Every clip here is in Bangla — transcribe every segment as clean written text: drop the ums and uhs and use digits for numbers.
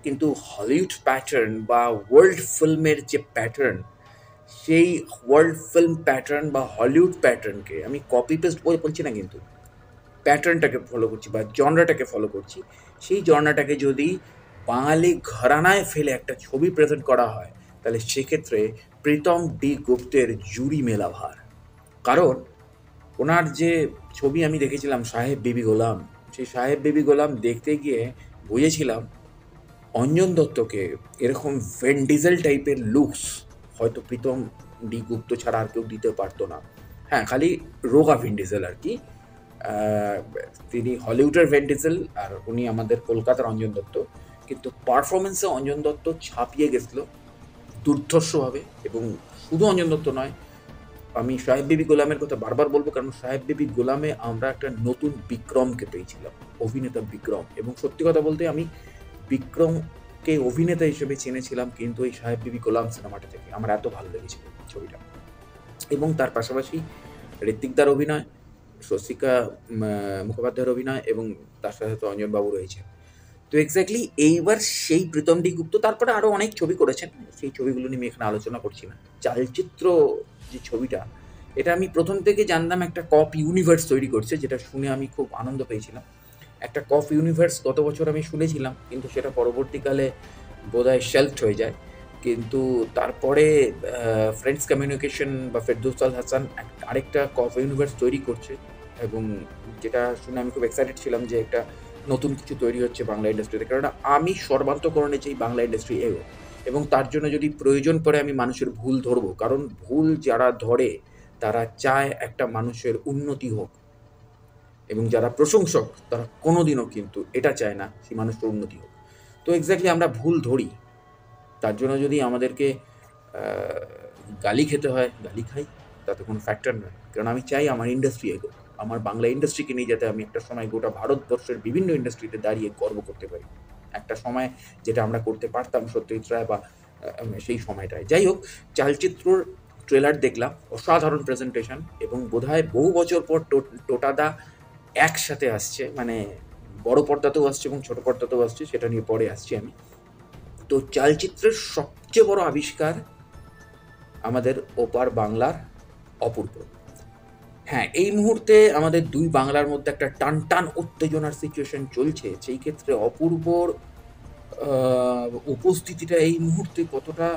কিন্তু হলিউড প্যাটার্ন বা ওয়ার্ল্ড ফিল্মের যে প্যাটার্ন, সেই ওয়ার্ল্ড ফিল্ম প্যাটার্ন বা হলিউড প্যাটার্নকে আমি কপি পেস্ট বলছি না, কিন্তু প্যাটার্নটাকে ফলো করছি বা জনরাটাকে ফলো করছি। সেই জনরাটাকে যদি বাঙালি ঘরানায় ফেলে একটা ছবি প্রেজেন্ট করা হয়, তাহলে সেক্ষেত্রে প্রীতম ডি গুপ্তের জুরি মেলা ভার। কারণ ওনার যে ছবি আমি দেখেছিলাম সাহেব বিবি গোলাম, সেই সাহেব বিবি গোলাম দেখতে গিয়ে বুঝেছিলাম অঞ্জন দত্তকে এরকম ভেন ডিজেল টাইপের লুকস হয়তো প্রীতম ডি গুপ্ত ছাড়া আর কেউ দিতে পারতো না। হ্যাঁ, খালি রোগা ভিন ডিজেল আর কি। আহ, তিনি হলিউডের ভেন ডিজেল আর উনি আমাদের কলকাতার অঞ্জন দত্ত। কিন্তু পারফরমেন্সে অঞ্জন দত্ত ছাপিয়ে গেছিল দুর্ধর্ষভাবে। এবং শুধু অঞ্জন দত্ত নয়, আমি সাহেব বিবি গোলামের কথা বারবার বলবো, কারণ সাহেব বিবি গোলামে আমরা একটা নতুন বিক্রমকে পেয়েছিলাম, অভিনেতা বিক্রম। এবং সত্যি কথা বলতে আমি বিক্রমকে অভিনেতা হিসেবে চিনেছিলাম কিন্তু এই সাহেব বিবি গোলাম সিনেমাটা থেকে। আমার এত ভালো লেগেছিল ছবিটা। এবং তার পাশাপাশি ঋত্বিকদার অভিনয়, স্বস্তিকা মুখোপাধ্যায়ের অভিনয়, এবং তার সাথে তো অঞ্জনবাবু রয়েছে। তো এক্স্যাক্টলি এইবার সেই প্রীতম ডি গুপ্ত তারপরে আরও অনেক ছবি করেছেন, সেই ছবিগুলো নিয়ে আমি এখানে আলোচনা করছি না। চালচিত্র যে ছবিটা, এটা আমি প্রথম থেকে জানতাম একটা কপ ইউনিভার্স তৈরি করছে, যেটা শুনে আমি খুব আনন্দ পেয়েছিলাম। একটা কপ ইউনিভার্স গত বছর আমি শুনেছিলাম, কিন্তু সেটা পরবর্তীকালে বোধহয় শেলফড হয়ে যায়। কিন্তু তারপরে ফ্রেন্ডস কমিউনিকেশন বা ফেরদৌসাল হাসান আরেকটা কপ ইউনিভার্স তৈরি করছে। এবং যেটা শুনে আমি খুব এক্সাইটেড ছিলাম যে একটা নতুন কিছু তৈরি হচ্ছে বাংলা ইন্ডাস্ট্রিতে। কারণ আমি সর্বান্তকরণে চাই বাংলা ইন্ডাস্ট্রি এগো, এবং তার জন্য যদি প্রয়োজন পড়ে আমি মানুষের ভুল ধরবো। কারণ ভুল যারা ধরে তারা চায় একটা মানুষের উন্নতি হোক, এবং যারা প্রশংসক তারা কোনোদিনও কিন্তু এটা চায় না সেই মানুষটার উন্নতি হোক। তো এক্স্যাক্টলি আমরা ভুল ধরি, তার জন্য যদি আমাদেরকে গালি খেতে হয় গালি খাই, তাতে কোনো ফ্যাক্টর নয়। কারণ আমি চাই আমার ইন্ডাস্ট্রি এগোক, আমার বাংলা ইন্ডাস্ট্রিকে নিয়ে যাতে আমি একটা সময় গোটা ভারতবর্ষের বিভিন্ন ইন্ডাস্ট্রিতে দাঁড়িয়ে গর্ব করতে পারি। একটা সময় যেটা আমরা করতে পারতাম সত্যজিৎ রায় বা সেই সময়টায়। যাই হোক, চালচিত্রর ট্রেলার দেখলাম, অসাধারণ প্রেজেন্টেশন, এবং বোধহয় বহু বছর পর টোটাদা একসাথে আসছে, মানে বড় পর্দাতেও আসছে এবং ছোট পর্দাতেও আসছে, সেটা নিয়ে পরে আসছি আমি। তো চালচিত্রের সবচেয়ে বড় আবিষ্কার আমাদের ওপার বাংলার অপূর্ব। হ্যাঁ, এই মুহূর্তে আমাদের দুই বাংলার মধ্যে একটা টান টান উত্তেজনার সিচুয়েশন চলছে। সেই ক্ষেত্রে অপূর্বর উপস্থিতিটা এই মুহূর্তে কতটা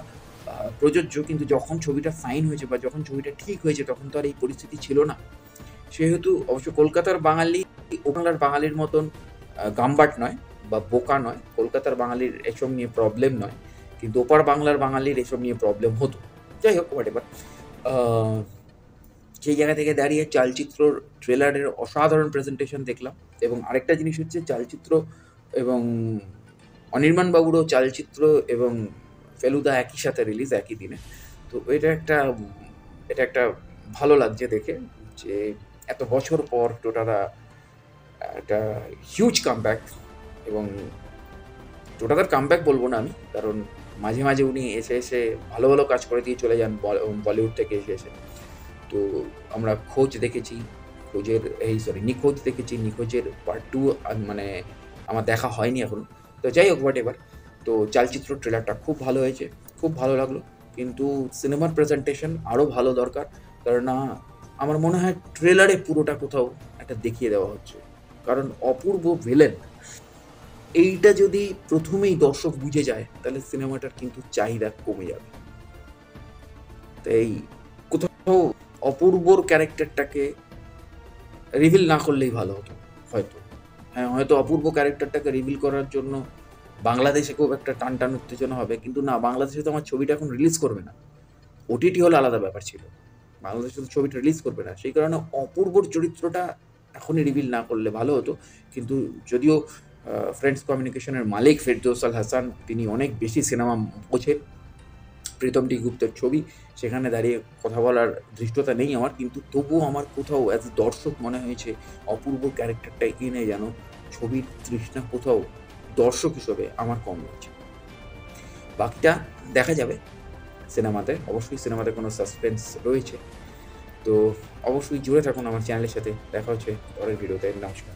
প্রযোজ্য, কিন্তু যখন ছবিটা সাইন হয়েছে বা যখন ছবিটা ঠিক হয়েছে তখন তো আর এই পরিস্থিতি ছিল না। সেহেতু অবশ্য কলকাতার বাঙালি ও বাংলার বাঙালির মতন গাম্বাট নয় বা বোকা নয়। কলকাতার বাঙালির এসব নিয়ে প্রবলেম নয়, কিন্তু ওপার বাংলার বাঙালির এসব নিয়ে প্রবলেম হতো। যাই হোক, হোয়াট এভার। সেই জায়গা থেকে দাঁড়িয়ে চালচিত্রর ট্রেলারের অসাধারণ প্রেজেন্টেশন দেখলাম। এবং আরেকটা জিনিস হচ্ছে, চালচিত্র এবং অনির্বাণবাবুরও চালচিত্র এবং ফেলুদা একই সাথে রিলিজ একই দিনে। তো এটা একটা ভালো লাগছে দেখে যে এত বছর পর টোটাদা একটা হিউজ কামব্যাক। এবং টোটাদার কামব্যাক বলবো না আমি, কারণ মাঝে মাঝে উনি এসে এসে ভালো ভালো কাজ করে দিয়ে চলে যান বলিউড থেকে এসে এসে। তো আমরা খোঁজ দেখেছি, নিখোঁজ দেখেছি, নিখোঁজের পার্ট 2 মানে আমার দেখা হয়নি এখনো। তো যাই হোক, হোয়াট এভার। তো চালচিত্র ট্রেলারটা খুব ভালো হয়েছে, খুব ভালো লাগলো। কিন্তু সিনেমার প্রেজেন্টেশন আরও ভালো দরকার। কারণ আমার মনে হয় ট্রেলারে পুরোটা কোথাও একটা দেখিয়ে দেওয়া হচ্ছে। কারণ অপূর্ব ভিলেন, এইটা যদি প্রথমেই দর্শক বুঝে যায় তাহলে সিনেমাটার কিন্তু চাহিদা কমে যাবে। তাই কোথাও অপূর্বর ক্যারেক্টারটাকে রিভিল না করলেই ভালো হতো হয়তো। হ্যাঁ, হয়তো অপূর্ব ক্যারেক্টারটাকে রিভিল করার জন্য বাংলাদেশে খুব একটা টান টান উত্তেজনা হবে, কিন্তু না, বাংলাদেশে তো আমার ছবিটা এখন রিলিজ করবে না। ওটিটি হলে আলাদা ব্যাপার ছিল, বাংলাদেশে তো ছবিটা রিলিজ করবে না। সেই কারণে অপূর্বর চরিত্রটা এখনই রিভিল না করলে ভালো হতো। কিন্তু যদিও ফ্রেন্ডস কমিউনিকেশনের মালিক ফেরদৌসাল হাসান, তিনি অনেক বেশি সিনেমা বোঝেন। প্রীতম ডি গুপ্তের ছবি, সেখানে দাঁড়িয়ে কথা বলার ধৃষ্টতা নেই আমার, কিন্তু তবুও আমার কোথাও অ্যাজ দর্শক মনে হয়েছে অপূর্ব ক্যারেক্টারটা এনে যেন ছবির তৃষ্ণা কোথাও দর্শক হিসেবে আমার কম হয়েছে। বাকিটা দেখা যাবে সিনেমাতে। অবশ্যই সিনেমাতে কোনো সাসপেন্স রয়েছে। তো অবশ্যই জুড়ে থাকুন আমার চ্যানেলের সাথে। দেখা হচ্ছে পরের ভিডিওতে। নমস্কার।